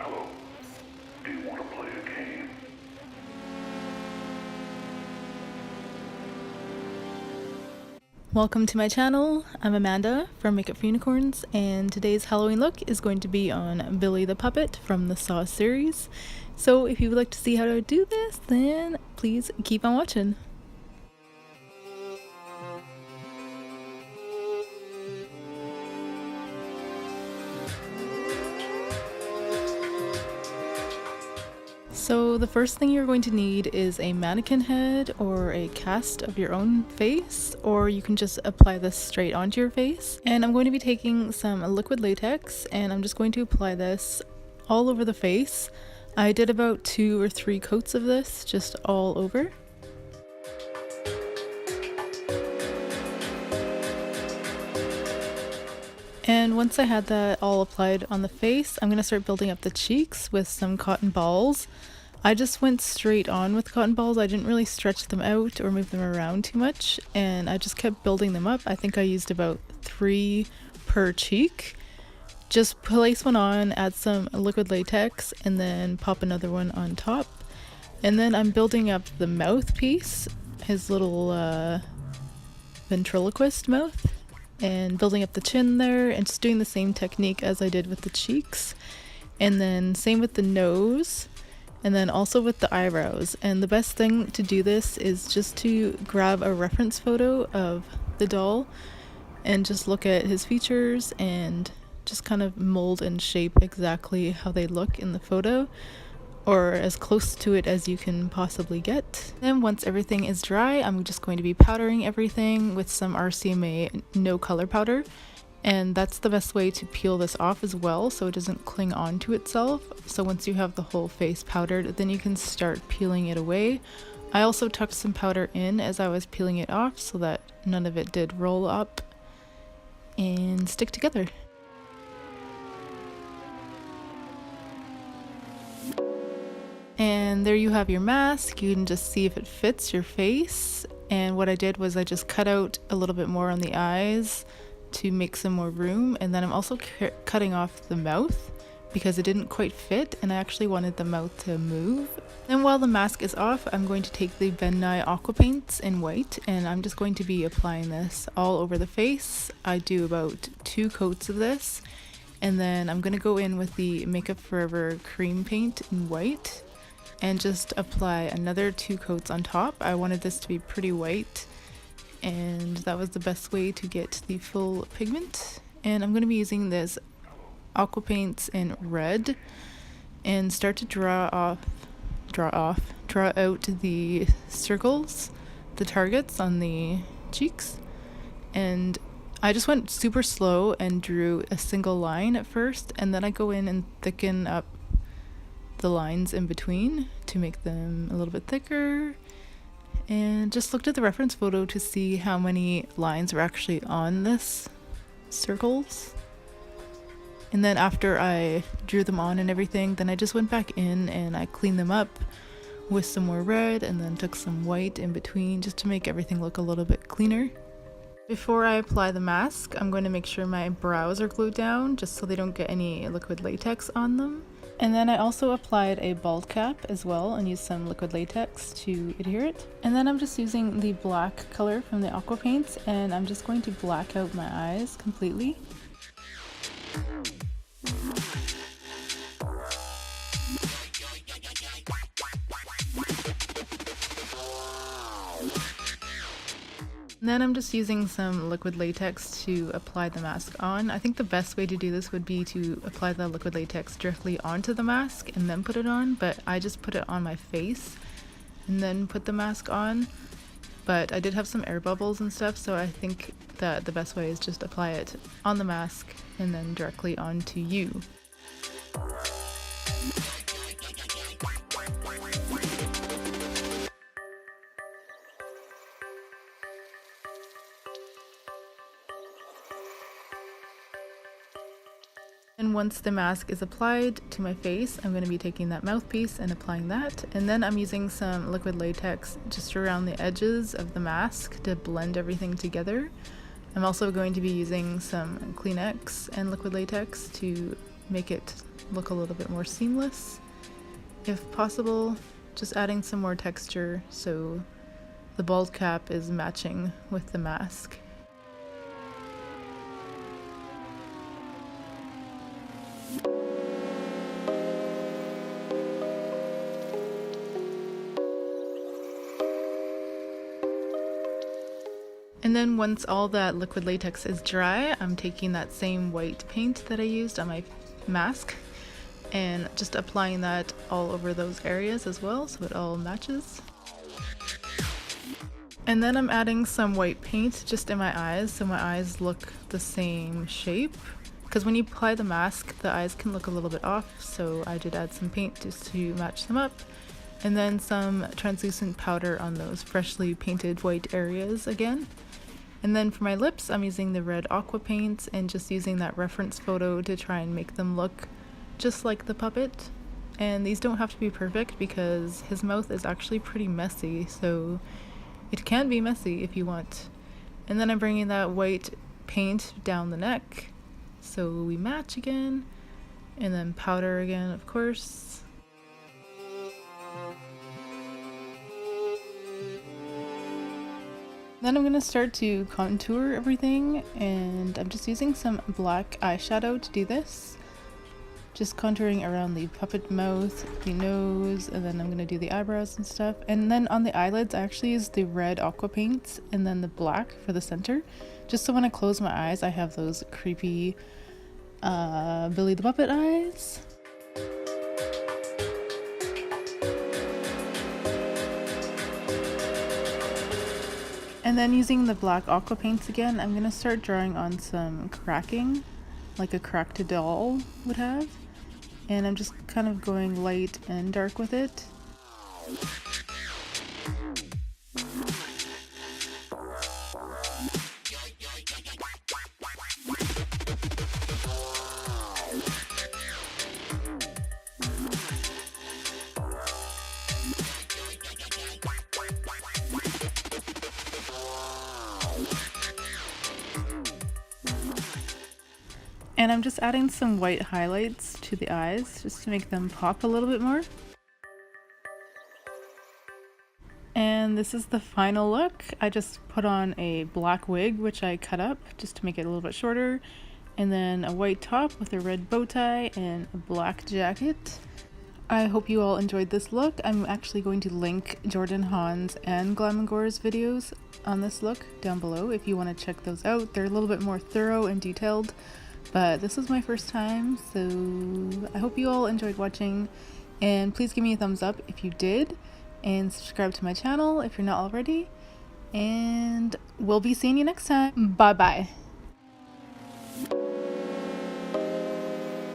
Hello. Do you want to play a game? Welcome to my channel. I'm Amanda from Makeup for Unicorns, and today's Halloween look is going to be on Billy the Puppet from the Saw series. So if you would like to see how to do this, then please keep on watching. So the first thing you're going to need is a mannequin head or a cast of your own face, or you can just apply this straight onto your face. And I'm going to be taking some liquid latex and I'm just going to apply this all over the face. I did about 2 or 3 coats of this just all over. And once I had that all applied on the face, I'm going to start building up the cheeks with some cotton balls. I just went straight on with cotton balls. I didn't really stretch them out or move them around too much, and I just kept building them up. I think I used about 3 per cheek. Just place one on, add some liquid latex, and then pop another one on top. And then I'm building up the mouth piece, his little ventriloquist mouth, and building up the chin there, and just doing the same technique as I did with the cheeks. And then same with the nose, and then also with the eyebrows. And the best thing to do this is just to grab a reference photo of the doll and just look at his features and just kind of mold and shape exactly how they look in the photo, or as close to it as you can possibly get. Then once everything is dry, I'm just going to be powdering everything with some RCMA no color powder, and that's the best way to peel this off as well so it doesn't cling on to itself. So once you have the whole face powdered, then you can start peeling it away. I also tucked some powder in as I was peeling it off so that none of it did roll up and stick together. And there you have your mask. You can just see if it fits your face. And what I did was I just cut out a little bit more on the eyes to make some more room, and then I'm also cutting off the mouth because it didn't quite fit and I actually wanted the mouth to move. Then while the mask is off, I'm going to take the Ben Nye Aqua Paints in white, and I'm just going to be applying this all over the face. I do about 2 coats of this, and then I'm going to go in with the Makeup Forever cream paint in white and just apply another 2 coats on top. I wanted this to be pretty white, and that was the best way to get the full pigment. And I'm going to be using this aqua paints in red and start to draw out the circles, the targets on the cheeks. And I just went super slow and drew a single line at first, and then I go in and thicken up the lines in between to make them a little bit thicker, and just looked at the reference photo to see how many lines were actually on this circles. And then after I drew them on and everything, then I just went back in and I cleaned them up with some more red and then took some white in between just to make everything look a little bit cleaner. Before I apply the mask, I'm going to make sure my brows are glued down just so they don't get any liquid latex on them. And then I also applied a bald cap as well and used some liquid latex to adhere it. And then I'm just using the black color from the aqua paints, and I'm just going to black out my eyes completely. And then I'm just using some liquid latex to apply the mask on. I think the best way to do this would be to apply the liquid latex directly onto the mask and then put it on, but I just put it on my face and then put the mask on. But I did have some air bubbles and stuff, so I think that the best way is just apply it on the mask and then directly onto you. And once the mask is applied to my face, I'm going to be taking that mouthpiece and applying that. And then I'm using some liquid latex just around the edges of the mask to blend everything together. I'm also going to be using some Kleenex and liquid latex to make it look a little bit more seamless. If possible, just adding some more texture so the bald cap is matching with the mask. And then once all that liquid latex is dry, I'm taking that same white paint that I used on my mask and just applying that all over those areas as well so it all matches. And then I'm adding some white paint just in my eyes so my eyes look the same shape. Because when you apply the mask, the eyes can look a little bit off, so I did add some paint just to match them up. And then some translucent powder on those freshly painted white areas again. And then for my lips, I'm using the red aqua paint and just using that reference photo to try and make them look just like the puppet. And these don't have to be perfect because his mouth is actually pretty messy, so it can be messy if you want. And then I'm bringing that white paint down the neck so we match again, and then powder again, of course. Then I'm going to start to contour everything, and I'm just using some black eyeshadow to do this. Just contouring around the puppet mouth, the nose, and then I'm going to do the eyebrows and stuff. And then on the eyelids, I actually use the red aqua paint and then the black for the center. Just so when I close my eyes, I have those creepy Billy the Puppet eyes. And then using the black aqua paints again, I'm going to start drawing on some cracking, like a cracked doll would have. And I'm just kind of going light and dark with it. And I'm just adding some white highlights to the eyes just to make them pop a little bit more. And this is the final look. I just put on a black wig, which I cut up just to make it a little bit shorter, and then a white top with a red bow tie and a black jacket. I hope you all enjoyed this look. I'm actually going to link Jordan, Hanz, and Glam and Gore's videos on this look down below if you want to check those out. They're a little bit more thorough and detailed. But this was my first time, so I hope you all enjoyed watching, and please give me a thumbs up if you did, and subscribe to my channel if you're not already, and we'll be seeing you next time. Bye bye.